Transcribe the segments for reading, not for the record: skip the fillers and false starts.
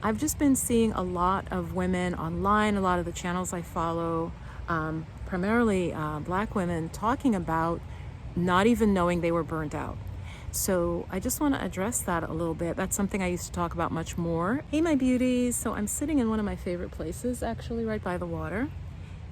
I've just been seeing a lot of women online, a lot of the channels I follow, primarily Black women, talking about not even knowing they were burnt out. So I just want to address that a little bit. That's something I used to talk about much more. Hey, my beauties. So I'm sitting in one of my favorite places, actually, right by the water,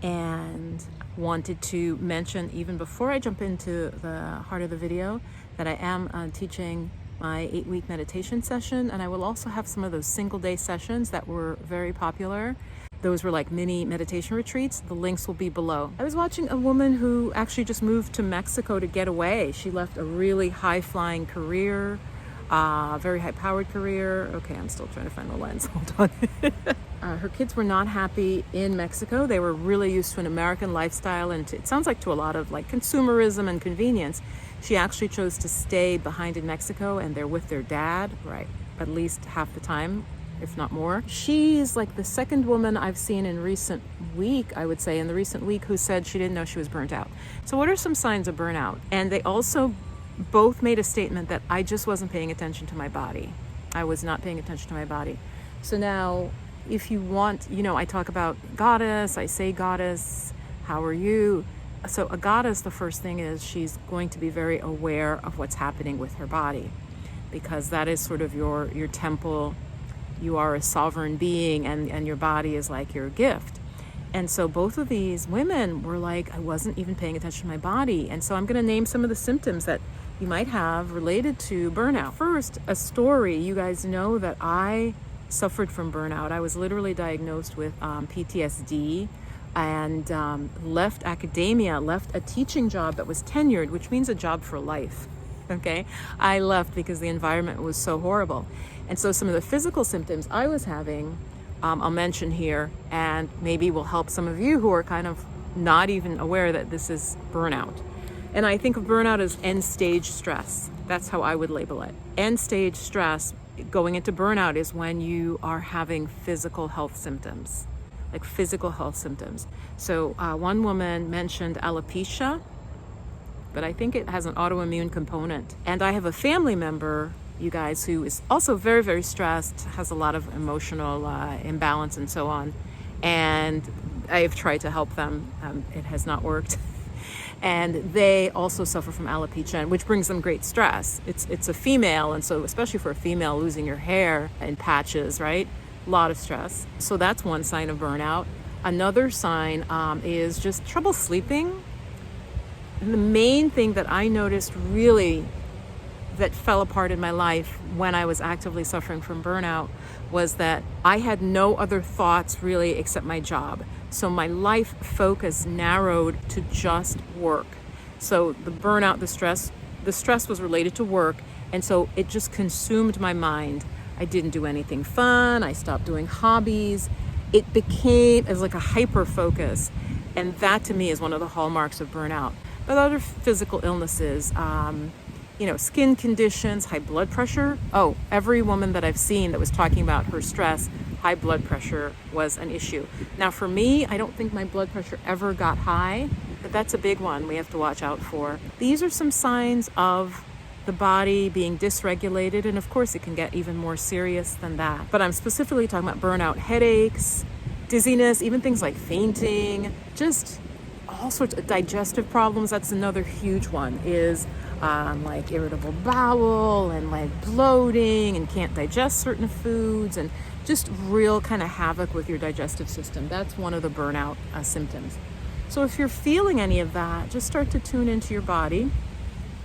and wanted to mention, even before I jump into the heart of the video, that I am teaching my 8-week meditation session, and I will also have some of those single day sessions that were very popular. Those were like mini meditation retreats. The links will be below. I was watching a woman who actually just moved to Mexico to get away. She left a really high-flying career, very high-powered career. Okay, I'm still trying to find the lens. Hold on. Her kids were not happy in Mexico. They were really used to an American lifestyle, and it sounds like to a lot of like consumerism and convenience. She actually chose to stay behind in Mexico, and they're with their dad, right, at least half the time, if not more. She's like the second woman I've seen in recent week, I would say, in the recent week, who said she didn't know she was burnt out. So what are some signs of burnout? And they also both made a statement that I just wasn't paying attention to my body. I was not paying attention to my body. So now, if you want, I talk about goddess, I say goddess, how are you? So a goddess, the first thing is she's going to be very aware of what's happening with her body, because that is sort of your temple. You are a sovereign being, and your body is like your gift. And so both of these women were like, I wasn't even paying attention to my body. And so I'm going to name some of the symptoms that you might have related to burnout. First, a story. You guys know that I suffered from burnout. I was literally diagnosed with PTSD, and left academia, left a teaching job that was tenured, which means a job for life. Okay, I left because the environment was so horrible. And so some of the physical symptoms I was having, I'll mention here, and maybe will help some of you who are kind of not even aware that this is burnout. And I think of burnout as end stage stress. That's how I would label it. End stage stress going into burnout is when you are having physical health symptoms, like physical health symptoms. So one woman mentioned alopecia, but I think it has an autoimmune component. And I have a family member, you guys, who is also very, very stressed, has a lot of emotional imbalance and so on. And I've tried to help them. It has not worked. And they also suffer from alopecia, which brings them great stress. It's a female, and so especially for a female, losing your hair in patches, right? A lot of stress. So that's one sign of burnout. Another sign is just trouble sleeping. And the main thing that I noticed really that fell apart in my life when I was actively suffering from burnout was that I had no other thoughts really except my job. So my life focus narrowed to just work. So the burnout, the stress was related to work, and so it just consumed my mind. I didn't do anything fun. I stopped doing hobbies. It became as like a hyper focus, and that to me is one of the hallmarks of burnout. But other physical illnesses, skin conditions, high blood pressure. Oh, every woman that I've seen that was talking about her stress, high blood pressure was an issue. Now for me, I don't think my blood pressure ever got high, but that's a big one we have to watch out for. These are some signs of the body being dysregulated, and of course it can get even more serious than that. But I'm specifically talking about burnout, headaches, dizziness, even things like fainting, just all sorts of digestive problems. That's another huge one, is like irritable bowel and like bloating and can't digest certain foods, and just real kind of havoc with your digestive system. That's one of the burnout symptoms. So if you're feeling any of that, just start to tune into your body,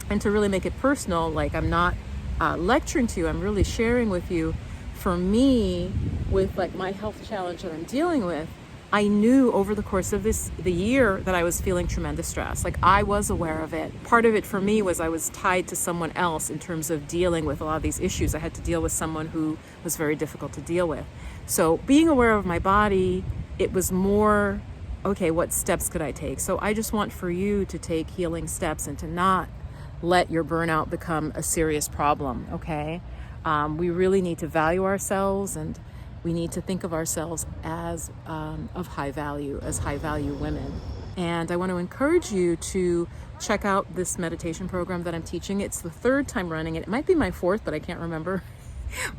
and to really make it personal. Like, I'm not lecturing to you, I'm really sharing with you. For me, with like my health challenge that I'm dealing with, I knew over the course of the year that I was feeling tremendous stress. Like, I was aware of it. Part of it for me was I was tied to someone else in terms of dealing with a lot of these issues. I had to deal with someone who was very difficult to deal with. So being aware of my body, it was more, okay, what steps could I take? So I just want for you to take healing steps and to not let your burnout become a serious problem, okay? We really need to value ourselves, and we need to think of ourselves as of high value, as high value women. And I want to encourage you to check out this meditation program that I'm teaching. It's the third time running it. It might be my fourth, but I can't remember.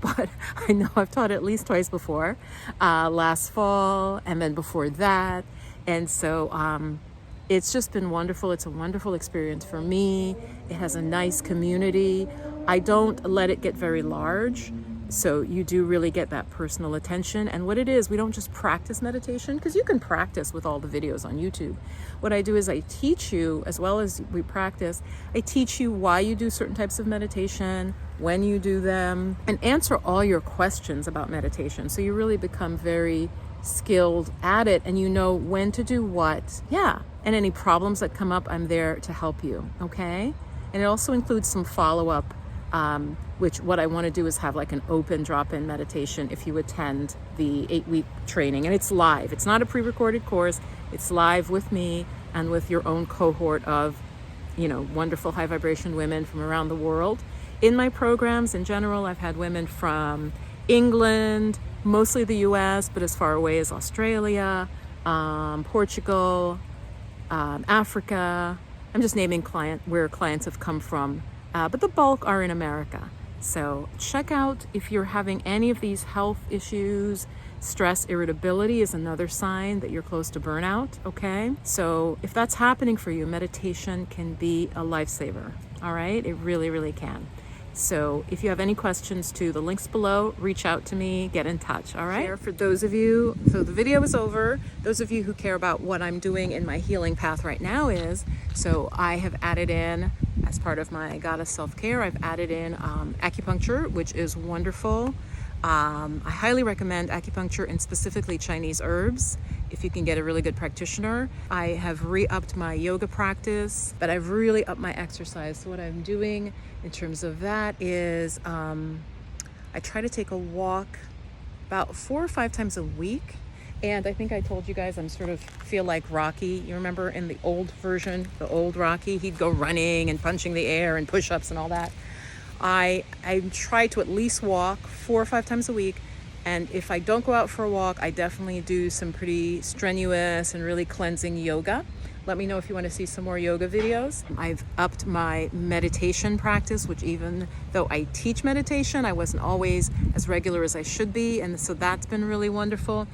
but I know I've taught at least twice before, last fall and then before that. And so it's just been wonderful. It's a wonderful experience for me. It has a nice community. I don't let it get very large. So you do really get that personal attention. And what it is, we don't just practice meditation, because you can practice with all the videos on YouTube. What I do is I teach you, as well as we practice, I teach you why you do certain types of meditation, when you do them, and answer all your questions about meditation. So you really become very skilled at it, and you know when to do what. Yeah. And any problems that come up, I'm there to help you. Okay. And it also includes some follow-up, which what I want to do is have like an open drop-in meditation if you attend the 8-week training. And it's live. It's not a pre-recorded course. It's live with me and with your own cohort of, wonderful high vibration women from around the world. In my programs in general, I've had women from England, mostly the US, but as far away as Australia, Portugal, Africa. I'm just naming where clients have come from. But the bulk are in America. So check out if you're having any of these health issues. Stress, irritability is another sign that you're close to burnout, okay? So if that's happening for you, meditation can be a lifesaver, all right? It really, really can. So if you have any questions to the links below, reach out to me, get in touch, all right? For those of you, so the video is over. Those of you who care about what I'm doing in my healing path right now so I have added in, as part of my goddess self-care, I've added in acupuncture, which is wonderful. I highly recommend acupuncture and specifically Chinese herbs if you can get a really good practitioner. I have re-upped my yoga practice, but I've really upped my exercise. So what I'm doing in terms of that is I try to take a walk about 4 or 5 times a week. And I think I told you guys I'm feel like Rocky. You remember in the old version, the old Rocky, he'd go running and punching the air and push-ups and all that. I try to at least walk 4 or 5 times a week. And if I don't go out for a walk, I definitely do some pretty strenuous and really cleansing yoga. Let me know if you want to see some more yoga videos. I've upped my meditation practice, which even though I teach meditation, I wasn't always as regular as I should be. And so that's been really wonderful.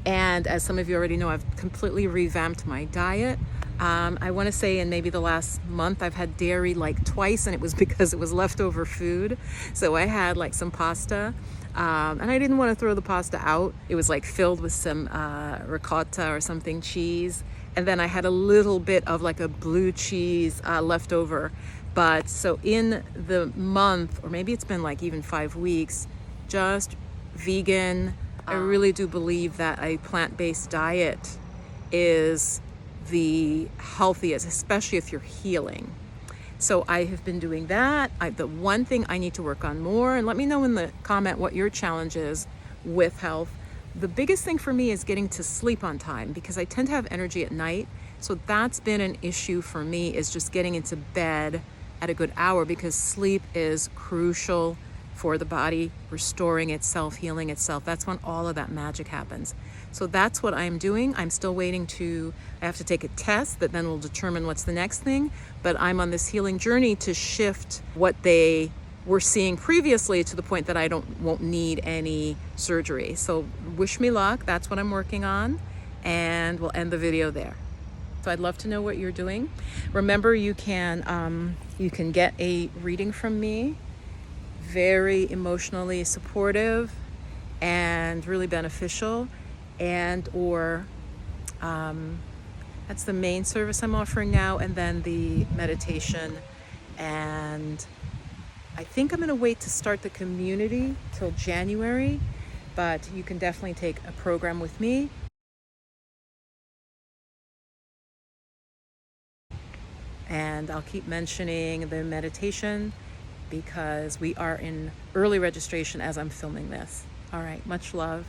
And as some of you already know, I've completely revamped my diet. I want to say in maybe the last month, I've had dairy like twice, and it was because it was leftover food. So I had like some pasta, and I didn't want to throw the pasta out. It was like filled with some ricotta or something cheese. And then I had a little bit of like a blue cheese left over. But so in the month, or maybe it's been like even 5 weeks, just vegan. I really do believe that a plant-based diet is the healthiest, especially if you're healing. So I have been doing that. The one thing I need to work on more, and let me know in the comment what your challenge is with health. The biggest thing for me is getting to sleep on time, because I tend to have energy at night. So that's been an issue for me, is just getting into bed at a good hour, because sleep is crucial for the body restoring itself, healing itself. That's when all of that magic happens. So that's what I'm doing. I'm still waiting I have to take a test that then will determine what's the next thing. But I'm on this healing journey to shift what they were seeing previously to the point that I won't need any surgery. So wish me luck. That's what I'm working on. And we'll end the video there. So I'd love to know what you're doing. Remember, you can get a reading from me. Very emotionally supportive and really beneficial, or that's the main service I'm offering now, and then the meditation. And I think I'm going to wait to start the community till January, but you can definitely take a program with me. And I'll keep mentioning the meditation, because we are in early registration as I'm filming this. All right, much love.